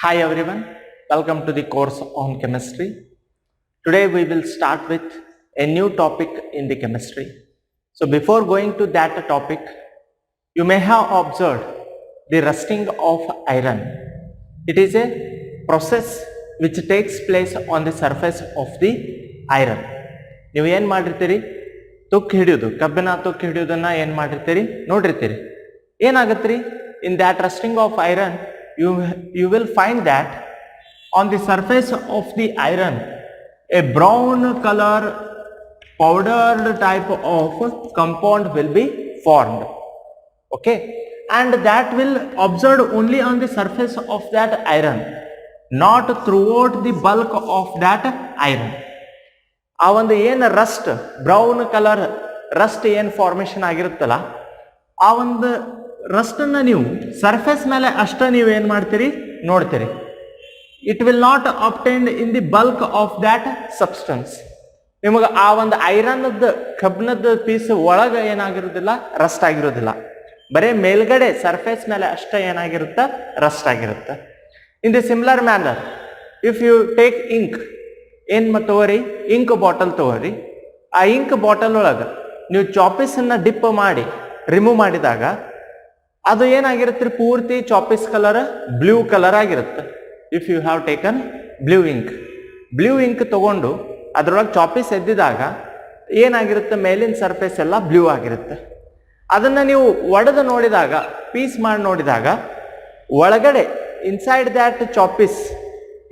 Hi everyone, welcome to the course on chemistry. Today we will start with a new topic in the chemistry. So before going to that topic, you may have observed the rusting of iron. It is a process which takes place on the surface of the iron. ನೀವು ಏನು ಮಾಡಿರ್ತೀರಿ, ತುಕ್ಕು ಹಿಡಿಯೋದು, ಕಬ್ಬಿನ ತುಕ್ಕು ಹಿಡಿಯೋದನ್ನ ಏನು ಮಾಡಿರ್ತೀರಿ ನೋಡಿರ್ತೀರಿ. ಏನಾಗತ್ರಿ, in that rusting of iron you will find that on the surface of the iron a brown color powdered type of compound will be formed, okay, and that will observed only on the surface of that iron, not throughout the bulk of that iron. ಆ ಒಂದು ಏನು Rust brown colour Rust ಏನು formation ಆಗಿರುತ್ತಲ್ಲ, ಆ ಒಂದು ರಸ್ಟನ್ನು ನೀವು surface ಮೇಲೆ ಅಷ್ಟೇ ನೀವು ಏನು ಮಾಡ್ತೀರಿ ನೋಡ್ತೀರಿ. It will not obtained in the bulk of that substance. ನಿಮಗೆ ಆ ಒಂದು ಐರನ್ದ ಕಬ್ಬಿಣದ ಪೀಸ್ ಒಳಗೆ ಏನಾಗಿರೋದಿಲ್ಲ, ರಸ್ಟ್ ಆಗಿರೋದಿಲ್ಲ. ಬರೀ ಮೇಲ್ಗಡೆ ಸರ್ಫೇಸ್ ಮೇಲೆ ಅಷ್ಟೇ ಏನಾಗಿರುತ್ತೆ, ರಸ್ಟ್ ಆಗಿರುತ್ತೆ. In the similar manner if you take ink, ಏನು ತಗೋರಿ, ಇಂಕ್ ಬಾಟಲ್ ತಗೋರಿ. ಆ ಇಂಕ್ ಬಾಟಲ್ ಒಳಗೆ ನೀವು ಚಾಪೀಸನ್ನು ಡಿಪ್ ಮಾಡಿ ರಿಮೂವ್ ಮಾಡಿದಾಗ ಅದು ಏನಾಗಿರುತ್ತೆ, ಪೂರ್ತಿ ಚಾಪೀಸ್ ಕಲರ್ ಬ್ಲೂ ಕಲರ್ ಆಗಿರುತ್ತೆ. If you have taken blue ink ತಗೊಂಡು ಅದರೊಳಗೆ ಚಾಪೀಸ್ ಎದ್ದಿದಾಗ ಏನಾಗಿರುತ್ತೆ, ಮೇಲಿನ ಸರ್ಫೇಸ್ ಎಲ್ಲ ಬ್ಲೂ ಆಗಿರುತ್ತೆ. ಅದನ್ನು ನೀವು ಒಡೆದು ನೋಡಿದಾಗ, ಪೀಸ್ ಮಾಡಿ ನೋಡಿದಾಗ ಒಳಗಡೆ inside that chalk piece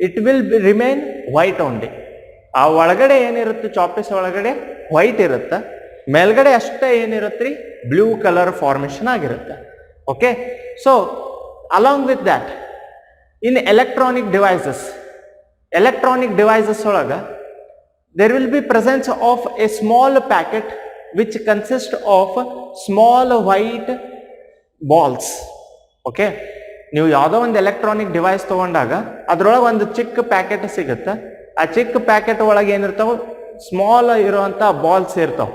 it will remain white only. ಆ ಒಳಗಡೆ ಏನಿರುತ್ತೆ, ಚಾಪೀಸ್ ಒಳಗಡೆ ವೈಟ್ ಇರುತ್ತೆ, ಮೇಲ್ಗಡೆ ಅಷ್ಟೇ ಏನಿರುತ್ತೆ ರೀ ಬ್ಲೂ ಕಲರ್ ಫಾರ್ಮೇಶನ್ ಆಗಿರುತ್ತೆ. Okay, so along with that in electronic devices ಒಳಗೆ there will be presence of a small packet which consists of small white balls. Okay, ನೀವು ಯಾವುದೋ ಒಂದು ಎಲೆಕ್ಟ್ರಾನಿಕ್ ಡಿವೈಸ್ ತಗೊಂಡಾಗ ಅದ್ರೊಳಗೆ ಒಂದು ಚಿಕ್ಕ ಪ್ಯಾಕೆಟ್ ಸಿಗುತ್ತೆ. ಆ ಚಿಕ್ಕ ಪ್ಯಾಕೆಟ್ ಒಳಗೆ ಏನಿರ್ತಾವೆ, ಸ್ಮಾಲ್ ಇರುವಂಥ ಬಾಲ್ಸ್ ಇರ್ತಾವೆ,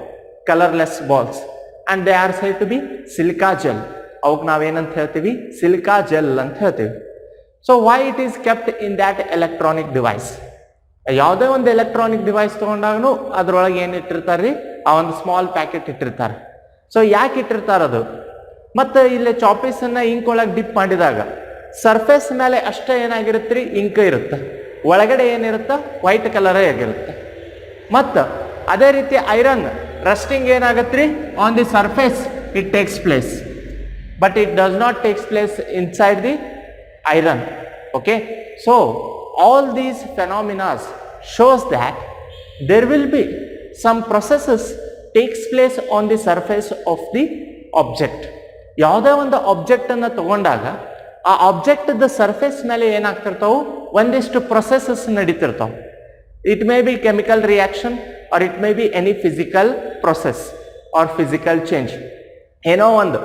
colourless balls, and they are said to be silica gel. ಅವಕ್ಕೆ ನಾವೇನಂತ ಹೇಳ್ತೀವಿ, ಸಿಲಿಕಾ ಜೆಲ್ ಅಂತ ಹೇಳ್ತೀವಿ. So why it is kept in that electronic device. ಯಾವುದೇ ಒಂದು ಎಲೆಕ್ಟ್ರಾನಿಕ್ ಡಿವೈಸ್ ತೊಗೊಂಡಾಗೂ ಅದ್ರೊಳಗೆ ಏನು ಇಟ್ಟಿರ್ತಾರೆ ರೀ, ಆ ಒಂದು ಸ್ಮಾಲ್ ಪ್ಯಾಕೆಟ್ ಇಟ್ಟಿರ್ತಾರೆ. ಸೊ ಯಾಕೆ ಇಟ್ಟಿರ್ತಾರೆ ಅದು, ಮತ್ತು ಇಲ್ಲಿ ಚಾಪೀಸನ್ನು ಇಂಕ್ ಒಳಗೆ ಡಿಪ್ ಮಾಡಿದಾಗ ಸರ್ಫೇಸ್ ಮೇಲೆ ಅಷ್ಟೇ ಏನಾಗಿರುತ್ತೆ ರೀ, ಇಂಕ್ ಇರುತ್ತೆ, ಒಳಗಡೆ ಏನಿರುತ್ತೆ ವೈಟ್ ಕಲರೇ ಆಗಿರುತ್ತೆ. ಮತ್ತು ಅದೇ ರೀತಿ ಐರನ್ ರಸ್ಟಿಂಗ್ ಏನಾಗತ್ತೆ ರೀ, on the surface it takes place, but it does not takes place inside the iron. Okay, so all these phenomena shows that there will be some processes takes place on the surface of the object. ಯಾವುದೇ ಒಂದು object ಅನ್ನು ತಗೊಂಡಾಗ ಆ object the surface ಮೇಲೆ ಏನಾಗ್ತಿರ್ತಾವೆ, ಒಂದಿಷ್ಟು processes ನಡೀತಿರ್ತಾವೆ. It may be chemical reaction or it may be any physical process or physical change. ಏನೋ ಒಂದು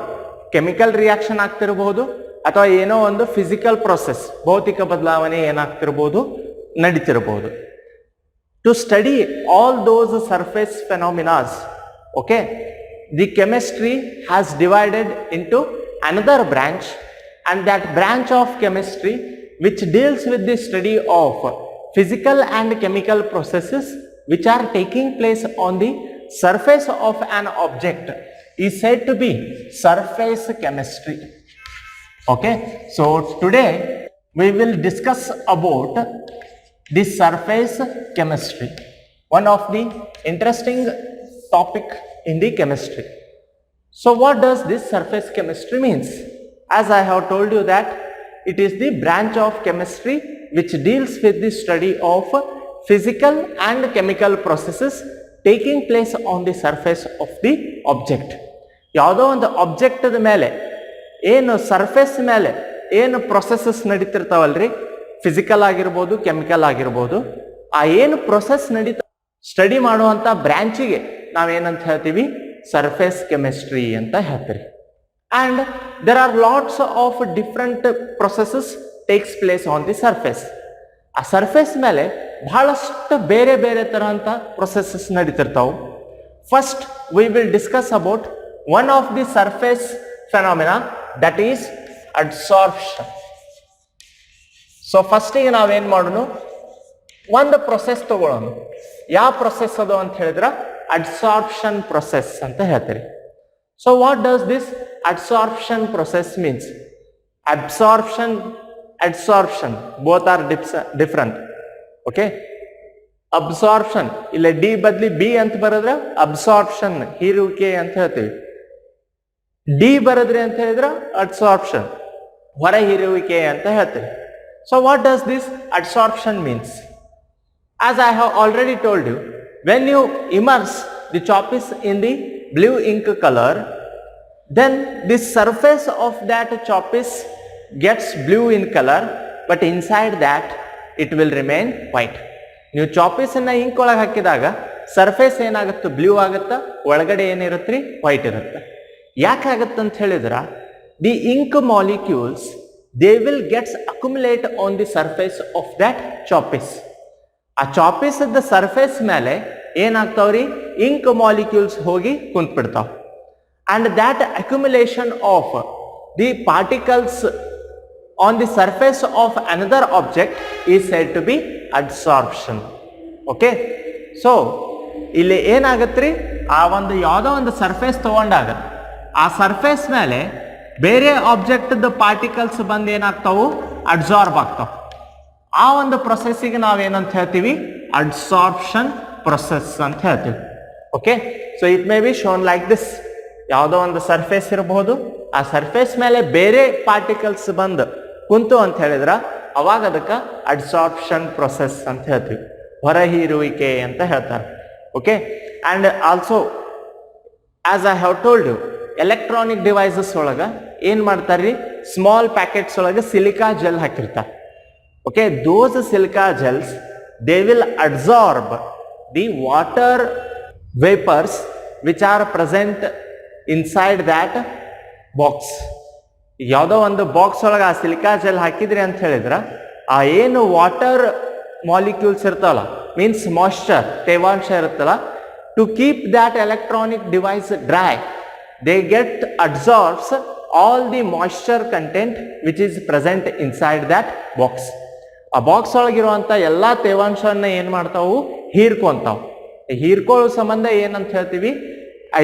ಕೆಮಿಕಲ್ ರಿಯಾಕ್ಷನ್ ಆಗ್ತಿರಬಹುದು, ಅಥವಾ ಏನೋ ಒಂದು ಫಿಸಿಕಲ್ ಪ್ರೊಸೆಸ್, ಭೌತಿಕ ಬದಲಾವಣೆ ಏನಾಗ್ತಿರ್ಬೋದು, ನಡೀತಿರಬಹುದು. To study all those surface phenomenas, okay, the chemistry has divided into another branch, and that branch of chemistry which deals with the study of physical and chemical processes which are taking place on the surface of an object is said to be surface chemistry. Okay, so today we will discuss about the surface chemistry, one of the interesting topic in the chemistry. So what does this surface chemistry means? As I have told you that it is the branch of chemistry which deals with the study of physical and chemical processes taking place on the surface of the object. ಯಾವುದೋ ಒಂದು ಆಬ್ಜೆಕ್ಟದ ಮೇಲೆ ಏನು surface ಮೇಲೆ ಏನು processes ನಡೀತಿರ್ತಾವಲ್ರಿ, physical ಆಗಿರ್ಬೋದು, chemical ಆಗಿರ್ಬೋದು, ಆ ಏನು ಪ್ರೊಸೆಸ್ ಸ್ಟಡಿ ಮಾಡುವಂಥ ಬ್ರ್ಯಾಂಚಿಗೆ ನಾವೇನಂತ ಹೇಳ್ತೀವಿ, ಸರ್ಫೇಸ್ ಕೆಮಿಸ್ಟ್ರಿ ಅಂತ ಹೇಳ್ತೀವಿ. And there are lots of different processes takes place on the surface. ಆ ಸರ್ಫೇಸ್ ಮೇಲೆ ಬಹಳಷ್ಟು ಬೇರೆ ಬೇರೆ ತರಹಂತ ಪ್ರೊಸೆಸಸ್ ನಡೀತಿರ್ತಾವೆ. First we will discuss about one of the surface phenomena, that is adsorption. So ಫಸ್ಟಿಗೆ ನಾವೇನ್ ಮಾಡೋಣ, ಒಂದು ಪ್ರೊಸೆಸ್ ತಗೊಳ್ಳೋಣ. ಯಾವ ಪ್ರೊಸೆಸ್ ಅದು ಅಂತ ಹೇಳಿದ್ರೆ ಅಡ್ಸಾರ್ಪ್ಷನ್ ಪ್ರೊಸೆಸ್ ಅಂತ ಹೇಳ್ತೀರಿ. So what does this adsorption process means? Absorption, adsorption both are different. Okay, absorption ಇಲ್ಲ ಡಿ ಬದ್ಲಿ ಬಿ ಅಂತ ಬರೆದ್ರೆ ಅಬ್ಸಾರ್ಪ್ಷನ್ ಹೀರುವಿಕೆ ಅಂತ ಹೇಳ್ತೀವಿ. ಡಿ ಬರೆದ್ರಿ ಅಂತ ಹೇಳಿದ್ರೆ ಅಡ್ಸಾರ್ಪ್ಷನ್ ಹೊರ ಹೀರುವಿಕೆ ಅಂತ ಹೇಳ್ತೀವಿ. So what does this adsorption means? As I have already told you, when you immerse the choppies in the blue ink color, then the surface of that choppies gets blue in color, but inside that it will remain white. ನೀವು ಚಾಪೀಸನ್ನ ink ಒಳಗೆ ಹಾಕಿದಾಗ surface ಏನಾಗುತ್ತೆ? Blue ಆಗುತ್ತೆ, ಒಳಗಡೆ ಏನಿರುತ್ತೆ? White ಇರುತ್ತೆ. ಯಾಕಾಗತ್ತೆ ಅಂತ ಹೇಳಿದ್ರೆ the ink molecules they will gets accumulate on the surface of that chalk piece. ಆ ಚಾಪೀಸ್ ಸರ್ಫೇಸ್ ಮೇಲೆ ಏನಾಗ್ತಾವ್ರಿ? ಇಂಕ್ ಮಾಲಿಕ್ಯೂಲ್ಸ್ ಹೋಗಿ ಕುಂತ್ಬಿಡ್ತಾವ. And that accumulation of the particles on the surface of another object is said to be adsorption. Okay, so ಇಲ್ಲಿ ಏನಾಗತ್ರಿ? ಆ ಒಂದು ಯಾವುದೋ ಒಂದು ಸರ್ಫೇಸ್ ತಗೊಂಡಾಗ ಆ ಸರ್ಫೇಸ್ ಮೇಲೆ ಬೇರೆ ಆಬ್ಜೆಕ್ಟ್ ಪಾರ್ಟಿಕಲ್ಸ್ ಬಂದು ಏನಾಗ್ತಾವು? ಅಡ್ಸಾರ್ಬ್ ಆಗ್ತಾವ. ಆ ಒಂದು ಪ್ರೊಸೆಸ್ಸಿಗೆ ನಾವೇನಂತ ಹೇಳ್ತೀವಿ? ಅಡ್ಸಾರ್ಪ್ಷನ್ ಪ್ರೊಸೆಸ್ ಅಂತ ಹೇಳ್ತೀವಿ. Okay, so it may B shown like this. ಯಾವುದೋ ಒಂದು ಸರ್ಫೇಸ್ ಇರಬಹುದು, ಆ ಸರ್ಫೇಸ್ ಮೇಲೆ ಬೇರೆ ಪಾರ್ಟಿಕಲ್ಸ್ ಬಂದು ಕುಂತು ಅಂತ ಹೇಳಿದ್ರ ಅವಾಗ ಅದಕ್ಕೆ ಅಡ್ಸಾರ್ಪ್ಷನ್ ಪ್ರೊಸೆಸ್ ಅಂತ ಹೇಳ್ತೀವಿ, ಹೊರಹೀರುವಿಕೆ ಅಂತ ಹೇಳ್ತಾರೆ. Okay, and also as I have told you, electronic devices ಒಳಗೆ ಏನ್ ಮಾಡ್ತಾರ್ರಿ? ಸ್ಮಾಲ್ ಪ್ಯಾಕೆಟ್ಸ್ ಒಳಗೆ ಸಿಲಿಕಾ ಜೆಲ್ ಹಾಕಿರ್ತಾರೆ. Okay, those silica gels they will absorb the water vapours which are present inside that box. ಯಾವುದೋ ಒಂದು ಬಾಕ್ಸ್ ಒಳಗೆ ಆ silica gel ಹಾಕಿದ್ರಿ ಅಂತ ಹೇಳಿದ್ರೆ ಆ ಏನು ವಾಟರ್ ಮಾಲಿಕ್ಯೂಲ್ಸ್ ಇರ್ತಾವಲ್ಲ, ಮೀನ್ಸ್ ಮಾಯ್ಶ್ಚರ್, ತೇವಾಂಶ ಇರುತ್ತಲ್ಲ, to keep that electronic device dry they get absorbs all the moisture content which is present inside that box. ಆ ಬಾಕ್ಸ್ ಒಳಗಿರುವಂತ ಎಲ್ಲಾ ತೇವಾಂಶವನ್ನ ಏನ್ ಮಾಡ್ತಾವು? ಹೀರ್ಕೊಂತಾವ್. ಹೀರ್ಕೊಳ್ಳೋ ಸಂಬಂಧ ಏನಂತ ಹೇಳ್ತೀವಿ?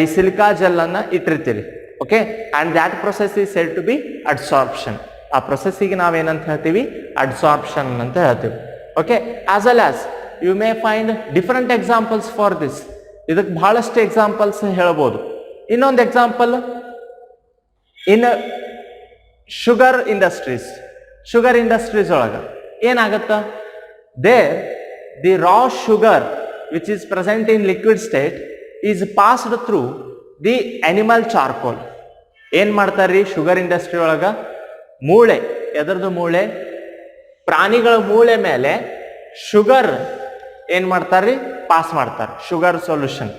ಈ ಸಿಲಿಕಾ ಜೆಲ್ ಅನ್ನ ಇಟ್ಟಿರ್ತೀರಿ. Okay, and that process is said to be adsorption. ಆ ಪ್ರೊಸೆಸ್ಸಿಗೆ ನಾವೇನಂತ ಹೇಳ್ತೀವಿ? ಅಡ್ಸಾರ್ಪ್ಷನ್ ಅಂತ ಹೇಳ್ತೀವಿ. Okay, as well as you may find different examples for this. ಇದಕ್ಕೆ ಬಹಳಷ್ಟು ಎಕ್ಸಾಂಪಲ್ಸ್ ಹೇಳ್ಬೋದು. ಇನ್ನೊಂದು example, in sugar industries. Sugar industries ಒಳಗ ಏನಾಗತ್ತ? There the raw sugar which is present in liquid state is passed through the animal charcoal. ಏನ್ ಮಾಡ್ತಾರ್ರಿ sugar industry ಒಳಗ? ಮೂಳೆ, ಎದರದು ಮೂಳೆ? ಪ್ರಾಣಿಗಳ ಮೂಳೆ ಮೇಲೆ ಶುಗರ್ ಏನ್ ಮಾಡ್ತಾರ್ರಿ? ಪಾಸ್ ಮಾಡ್ತಾರೆ. Sugar solution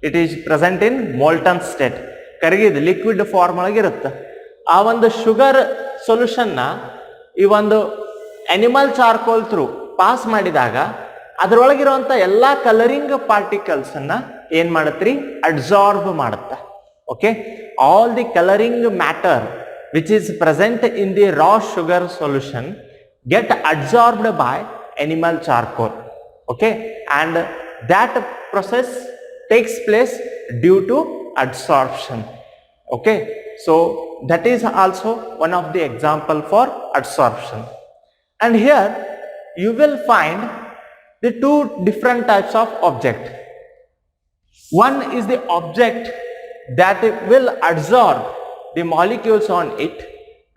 it is present in molten state, ಕರಗಿದ ಲಿಕ್ವಿಡ್ ಫಾರ್ಮ್ ಒಳಗಿರುತ್ತೆ. ಆ ಒಂದು ಶುಗರ್ ಸೊಲ್ಯೂಷನ್ನ ಈ ಒಂದು ಅನಿಮಲ್ ಚಾರ್ಕೋಲ್ ಥ್ರೂ ಪಾಸ್ ಮಾಡಿದಾಗ ಅದರೊಳಗಿರುವಂತ ಎಲ್ಲಾ ಕಲರಿಂಗ್ ಪಾರ್ಟಿಕಲ್ಸ್ ಅನ್ನ ಏನ್ ಮಾಡತ್ರಿ? ಅಡ್ಸಾರ್ಬ್ ಮಾಡುತ್ತ. Okay, all the colouring matter which is present in the raw sugar solution get adsorbed by animal charcoal. Okay, and that process takes place due to adsorption. Okay, so that is also one of the example for adsorption. And here you will find the two different types of object. One is the object that will absorb the molecules on it,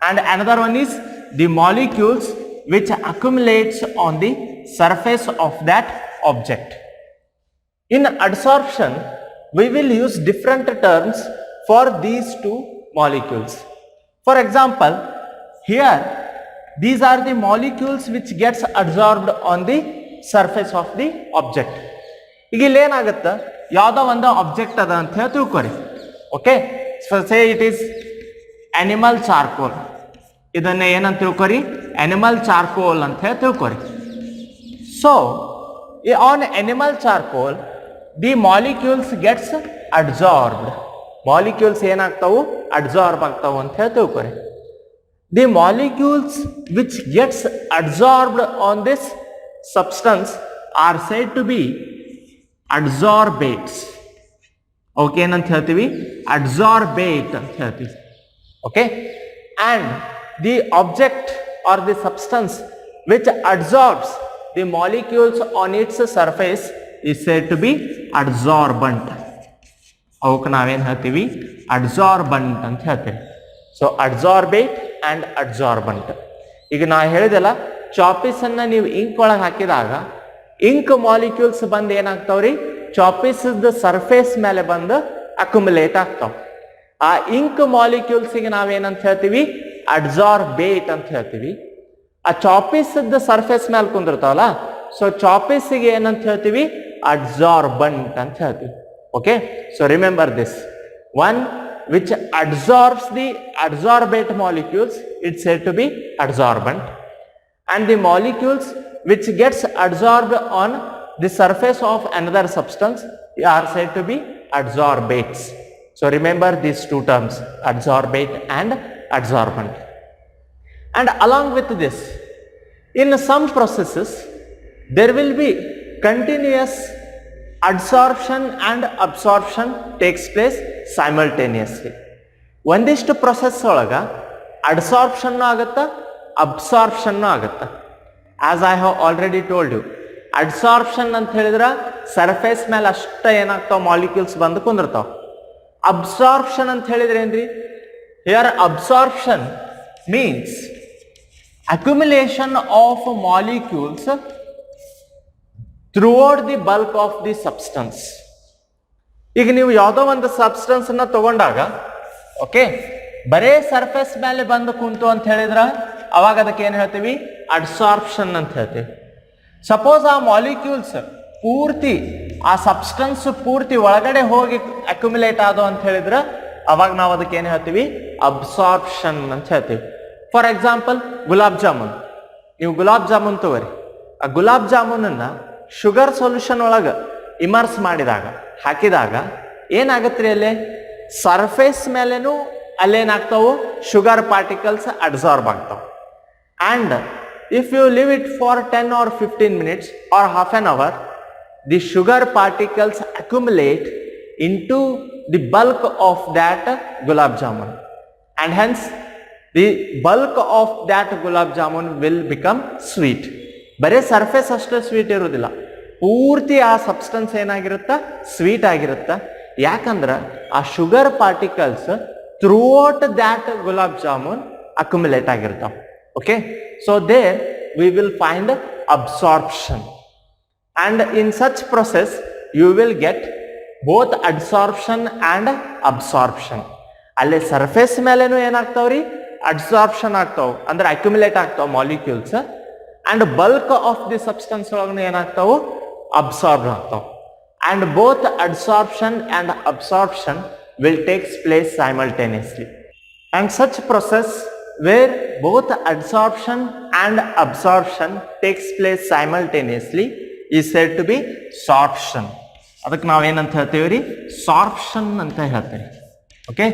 and another one is the molecules which accumulates on the surface of that object. In adsorption, we will use different terms for these two molecules. For example, here these are the molecules which gets absorbed on the surface of the object. ಈಗ ಇಲ್ಲಿ ಏನಾಗುತ್ತ? ಯಾವುದೋ ಒಂದು object ಅದ ಅಂತ ಹೇಳಿ ತಿಳ್ಕೊರಿ. Okay, say it is animal charcoal. ಇದನ್ನ ಏನಂತ ತಿಳ್ಕೊರಿ? ಅನಿಮಲ್ ಚಾರ್ಕೋಲ್ ಅಂತ ಹೇಳಿ ತಿಳ್ಕೊರಿ. So on animal charcoal the molecules gets adsorbed. Molecules ಏನಾಗ್ತಾವು? ಅಡ್ಸಾರ್ಬ್ ಆಗ್ತಾವು ಅಂತ ಹೇಳಿ ತಿಳ್ಕೊರಿ. the molecules which gets adsorbed on this substance are said to be adsorbates. Okay, ಏನಂತ ಹೇಳ್ತೀವಿ? Adsorbate ಅಂತ ಹೇಳ್ತೀವಿ. Okay, and the object or the substance which adsorbs the molecules on its surface is said to be adsorbent. ಅವಕ್ಕೆ ನಾವೇನು ಹೇಳ್ತೀವಿ? Adsorbent ಅಂತ ಹೇಳ್ತೀವಿ. So adsorbate and adsorbent. ಈಗ ನಾ ಹೇಳಿದೆಲ್ಲ, ಚಾಪಿಸ್ ಅನ್ನ ನೀವು ಇಂಕ್ ಒಳಗೆ ಹಾಕಿದಾಗ ಇಂಕ್ ಮಾಲಿಕ್ಯೂಲ್ಸ್ ಬಂದು ಏನಾಗ್ತಾವ್ರಿ? ಚಾಪಿಸ್ ಸರ್ಫೇಸ್ ಮೇಲೆ ಬಂದು ಅಕ್ಯುಮುಲೇಟ್ ಆಗ್ತಾವ. ಆ ಇಂಕ್ ಮಾಲಿಕ್ಯೂಲ್ಸ್ಗೆ ನಾವೇನಂತ ಹೇಳ್ತೀವಿ? ಅಡ್ಸಾರ್ಬೇಟ್ ಅಂತ ಹೇಳ್ತೀವಿ. ಆ ಚಾಪಿಸ್ ಸರ್ಫೇಸ್ ಮೇಲೆ ಕುಂದಿರ್ತಾವಲ್ಲ, ಸೊ ಚಾಪಿಸ್ಗೆ ಏನಂತ ಹೇಳ್ತೀವಿ? ಅಡ್ಸಾರ್ಬಂಟ್ ಅಂತ ಹೇಳ್ತೀವಿ. Okay, so remember this one which adsorbs the adsorbate molecules, it's said to be adsorbent, and the molecules which gets adsorbed on the surface of another substance are said to be adsorbates. So remember these two terms, adsorbate and adsorbent. And along with this, in some processes there will be continuous adsorption and absorption takes place simultaneously. ಒಂದಿಷ್ಟು process ಒಳಗ adsorption ಆಗುತ್ತಾ, absorption ಆಗುತ್ತಾ. As I have already told you, adsorption ಅಂತ ಹೇಳಿದ್ರೆ surface ಮೇಲೆ ಅಷ್ಟ ಏನಾಗ್ತಾವ? Molecules ಬಂದು ಕುಂದಿರ್ತಾವ. Absorption ಅಂತ ಹೇಳಿದ್ರೆ ಏನ್ರಿ? Here absorption means accumulation of molecules throughout the bulk of the substance. ಈಗ ನೀವು ಯಾವುದೋ ಒಂದು ಸಬ್ಸ್ಟೆನ್ಸ್ ಅನ್ನ ತಗೊಂಡಾಗ, ಓಕೆ, ಬರೇ ಸರ್ಫೇಸ್ ಮೇಲೆ ಬಂದು ಕುಂತು ಅಂತ ಹೇಳಿದ್ರ ಅವಾಗ ಅದಕ್ಕೆ ಏನ್ ಹೇಳ್ತೀವಿ? ಅಡ್ಸಾರ್ಪ್ಷನ್ ಅಂತ ಹೇಳ್ತೀವಿ. ಸಪೋಸ್ ಆ ಮಾಲಿಕ್ಯೂಲ್ಸ್ ಪೂರ್ತಿ ಆ ಸಬ್ಸ್ಟೆನ್ಸ್ ಪೂರ್ತಿ ಒಳಗಡೆ ಹೋಗಿ ಅಕ್ಯುಮುಲೇಟ್ ಆದೋ ಅಂತ ಹೇಳಿದ್ರ ಅವಾಗ ನಾವು ಅದಕ್ಕೆ ಏನ್ ಹೇಳ್ತೀವಿ? ಅಬ್ಸಾರ್ಪ್ಷನ್ ಅಂತ ಹೇಳ್ತೀವಿ. For example, gulab jamun. ನೀವು ಗುಲಾಬ್ ಜಾಮೂನ್ ತಗೋರಿ, ಆ ಗುಲಾಬ್ ಜಾಮೂನ್ ಅನ್ನ ಶುಗರ್ ಸೊಲ್ಯೂಷನ್ ಒಳಗೆ ಇಮರ್ಸ್ ಮಾಡಿದಾಗ, ಹಾಕಿದಾಗ ಏನಾಗತ್ರಿ? ಅಲ್ಲೇ ಸರ್ಫೇಸ್ ಮೇಲೆನೂ ಅಲ್ಲೇನಾಗ್ತಾವು? ಶುಗರ್ ಪಾರ್ಟಿಕಲ್ಸ್ ಅಡ್ಸಾರ್ಬ್ ಆಗ್ತಾವ. And if you leave it for 10 or 15 minutes or half an hour, the sugar particles accumulate into the bulk of that gulab jamun, and hence the bulk of that gulab jamun will become sweet. ಬರೀ surface ಅಷ್ಟೇ sweet ಇರೋದಿಲ್ಲ, ಪೂರ್ತಿ ಆ substance ಏನಾಗಿರುತ್ತ? Sweet ಆಗಿರುತ್ತ. ಯಾಕಂದ್ರೆ ಆ sugar particles throughout that gulab jamun accumulate ಆಗಿರ್ತಾವ. Okay, so there we will find absorption, and in such process you will get both adsorption and absorption. ಅಲ್ಲಿ ಸರ್ಫೇಸ್ ಮೇಲೇನು ಏನಾಗ್ತಾವ್ರಿ? ಅಡ್ಸಾರ್ಪ್ಷನ್ ಆಗ್ತಾವ, ಅಂದ್ರೆ ಅಕ್ಯುಮುಲೇಟ್ ಆಗ್ತಾವ molecules. And bulk of the substance ಒಳಗಡೆ ಏನಾಗ್ತಾವು? Absorb ಆಗ್ತಾವ. And both adsorption and absorption will takes place simultaneously. And such process where both adsorption and absorption takes place simultaneously is said to be sorption. ಅದಕ್ಕೆ ನಾವೇನಂತ ಹೇಳ್ತೀವಿ ರೀ? Sorption ಅಂತ ಹೇಳ್ತೀವಿ. Okay,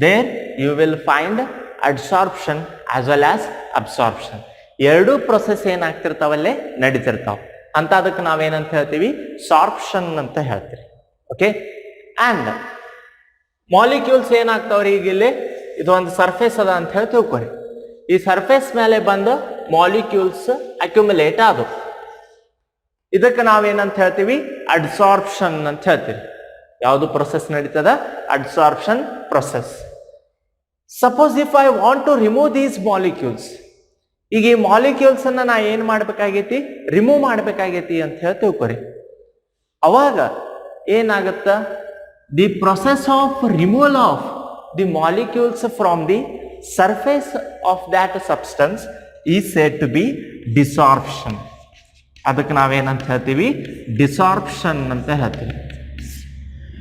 there you will find adsorption as well as absorption. ಎರಡೂ process ಏನಾಗ್ತಿರ್ತಾವಲ್ಲೇ ನಡೀತಿರ್ತಾವ ಅಂತ ಅದಕ್ಕೆ ನಾವೇನಂತ ಹೇಳ್ತೀವಿ? ಸಾರ್ಪ್ಷನ್ ಅಂತ ಹೇಳ್ತೀವಿ. ಓಕೆ, ಅಂಡ್ ಮಾಲಿಕ್ಯೂಲ್ಸ್ ಏನಾಗ್ತಾವ್ರಿ? ಈಗ ಇಲ್ಲಿ ಇದು ಒಂದು ಸರ್ಫೇಸ್ ಅದ ಅಂತ ಹೇಳಿ ತಿಳ್ಕೊರಿ. ಈ ಸರ್ಫೇಸ್ ಮೇಲೆ ಬಂದು ಮಾಲಿಕ್ಯೂಲ್ಸ್ ಅಕ್ಯುಮುಲೇಟ್ ಆದವು. ಇದಕ್ಕೆ ನಾವೇನಂತ ಹೇಳ್ತೀವಿ? ಅಡ್ಸಾರ್ಪ್ಷನ್ ಅಂತ ಹೇಳ್ತೀವಿ. ಯಾವುದು ಪ್ರೊಸೆಸ್ ನಡೀತದ? Adsorption process. Suppose if I want to remove these molecules, ಈಗ ಈ ಮಾಲಿಕ್ಯೂಲ್ಸ್ ಅನ್ನ ನಾ ಏನ್ ಮಾಡ್ಬೇಕಾಗೈತಿ? ರಿಮೂವ್ ಮಾಡ್ಬೇಕಾಗೈತಿ ಅಂತ ಹೇಳಿ ತಿಳ್ಕೊರಿ. ಅವಾಗ ಏನಾಗತ್ತ? The process of removal of the molecules from the surface of that substance is said to be desorption. ಅದಕ್ಕೆ ನಾವೇನಂತ ಹೇಳ್ತೀವಿ? ಡಿಸಾರ್ಪ್ಷನ್ ಅಂತ ಹೇಳ್ತೀವಿ.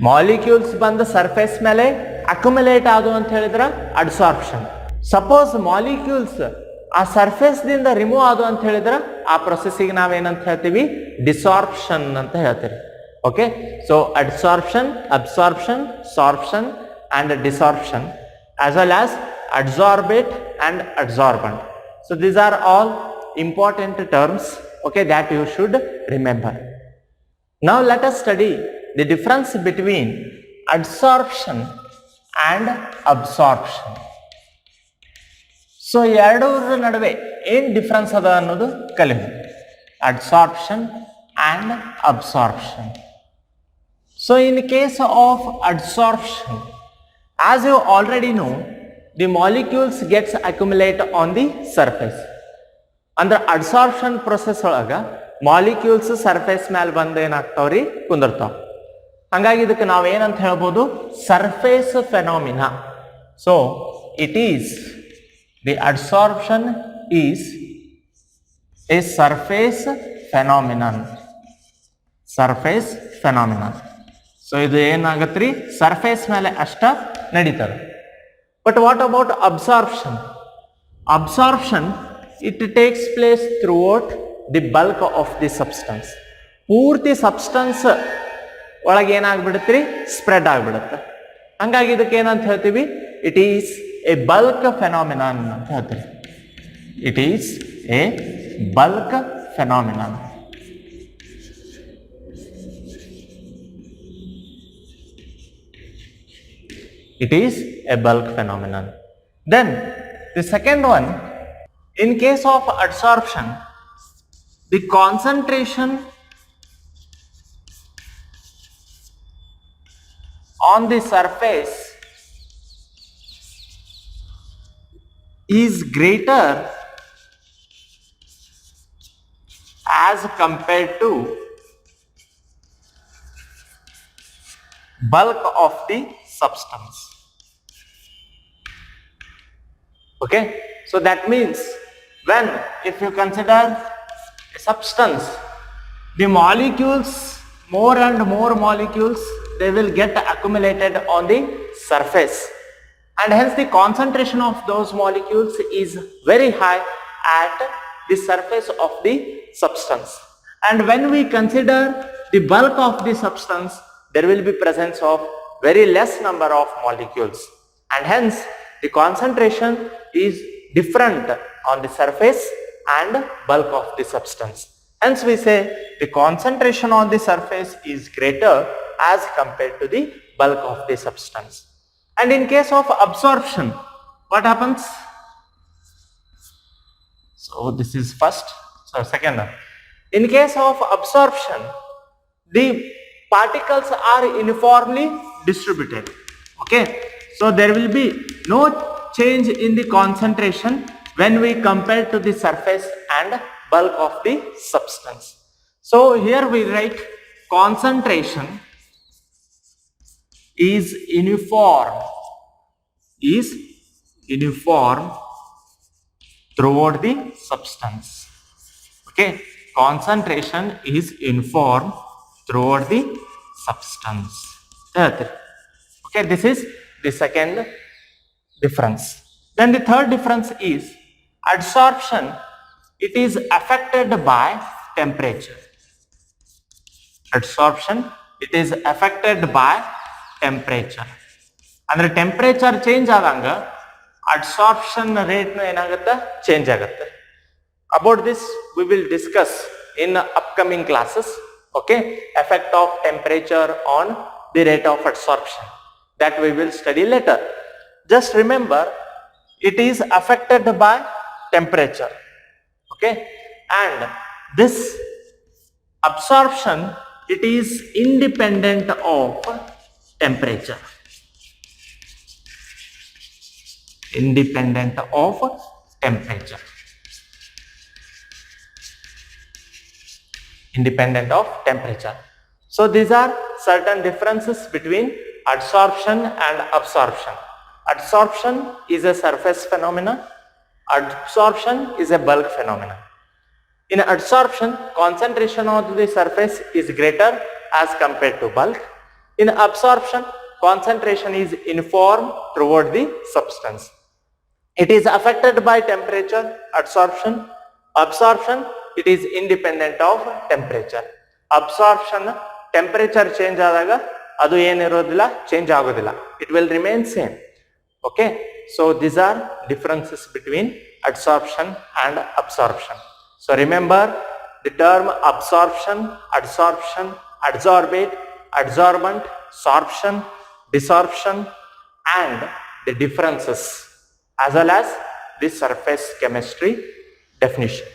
ಮಾಲಿಕ್ಯೂಲ್ಸ್ ಬಂದು ಸರ್ಫೇಸ್ ಮೇಲೆ ಅಕ್ಯುಮುಲೇಟ್ ಆದವು ಅಂತ ಹೇಳಿದ್ರ ಅಡ್ಸಾರ್ಪ್ಷನ್. ಸಪೋಸ್ ಮಾಲಿಕ್ಯೂಲ್ಸ್ ಆ ಸರ್ಫೇಸ್ ದಿಂದ ರಿಮೂವ್ ಆದವು ಅಂತ ಹೇಳಿದ್ರ ಆ ಪ್ರೊಸೆಸ್ಸಿಗೆ ನಾವೇನಂತ ಹೇಳ್ತೀವಿ? ಡಿಸಾರ್ಪ್ಷನ್ ಅಂತ ಹೇಳ್ತೀವಿ. Okay, so adsorption, absorption, sorption and desorption as well as adsorbate and adsorbent. So these are all important terms, okay, that you should remember. Now let us study the difference between adsorption and absorption. So ಎರಡರ ನಡುವೆ ಏನು difference ಅದ ಅನ್ನೋದು ಕಲಿಮೆ. Adsorption and absorption. So in case of adsorption, as you already know, the molecules gets accumulate on the surface. ಅಂದ್ರೆ adsorption process ಒಳಗೆ molecules surface ಮೇಲೆ ಬಂದು ಏನಾಗ್ತಾವ್ರಿ, ಕುಂದಿರ್ತಾವ. ಹಾಗಾಗಿ ಇದಕ್ಕೆ ನಾವು ಏನಂತ ಹೇಳ್ಬೋದು, surface phenomena. So it is the adsorption is a surface phenomenon. Surface phenomenon. So ಇದು ಏನಾಗತ್ರಿ, ಸರ್ಫೇಸ್ ಮೇಲೆ ಅಷ್ಟ ನಡೀತದೆ. But what about absorption? Absorption it takes place throughout the bulk of the substance. ಪೂರ್ತಿ ಸಬ್ಸ್ಟೆನ್ಸ್ ಒಳಗೆ ಏನಾಗ್ಬಿಡುತ್ತೀರಿ, ಸ್ಪ್ರೆಡ್ ಆಗಿಬಿಡುತ್ತೆ. ಹಂಗಾಗಿ ಇದಕ್ಕೆ ಏನಂತ ಹೇಳ್ತೀವಿ, it is a bulk phenomenon ಅಂತ ಹೇಳ್ತೀವಿ. It is A bulk phenomenon. It is a bulk phenomenon. Then the second one, in case of adsorption, the concentration on the surface is greater as compared to bulk of the substance. Okay, so that means when, if you consider a substance, the molecules, more and more molecules, they will get accumulated on the surface. And hence the concentration of those molecules is very high at the surface of the substance. And when we consider the bulk of the substance, there will be presence of very less number of molecules. And hence the concentration is different on the surface and bulk of the substance. Hence we say the concentration on the surface is greater as compared to the bulk of the substance. And in case of absorption, what happens? So this is first, so second one. In case of absorption, the particles are uniformly distributed. Okay, so there will be no change in the concentration when we compare to the surface and bulk of the substance. So here we write concentration is uniform throughout the substance. Okay, concentration is uniform throughout the substance. Okay, this is the second difference. Then the third difference is adsorption. It is affected by temperature. Adsorption, it is affected by temperature. ಅಂದ್ರೆ temperature change ಆದಂಗ adsorption rate ಏನಾಗುತ್ತೆ, change ಆಗುತ್ತೆ. About this we will discuss in upcoming classes. Okay, effect of temperature on the rate of adsorption, that we will study later. Just remember, it is affected by temperature. Okay, and this absorption, it is independent of temperature. Independent of temperature. Independent of temperature. So these are certain differences between adsorption and absorption. Adsorption is a surface phenomenon. Absorption is a bulk phenomenon. In adsorption, concentration on the surface is greater as compared to bulk. In absorption, concentration is uniform throughout the substance. It is affected by temperature, adsorption. Absorption, it is independent of temperature. Absorption, temperature change ಆದಾಗ ಅದು ಏನಿರೋದಿಲ್ಲ, change ಆಗೋದಿಲ್ಲ. It will remain same. Okay, So these are differences between adsorption and absorption. So remember the term absorption, adsorption, adsorbate, adsorbent, sorption, desorption, and the differences as well as the surface chemistry definition.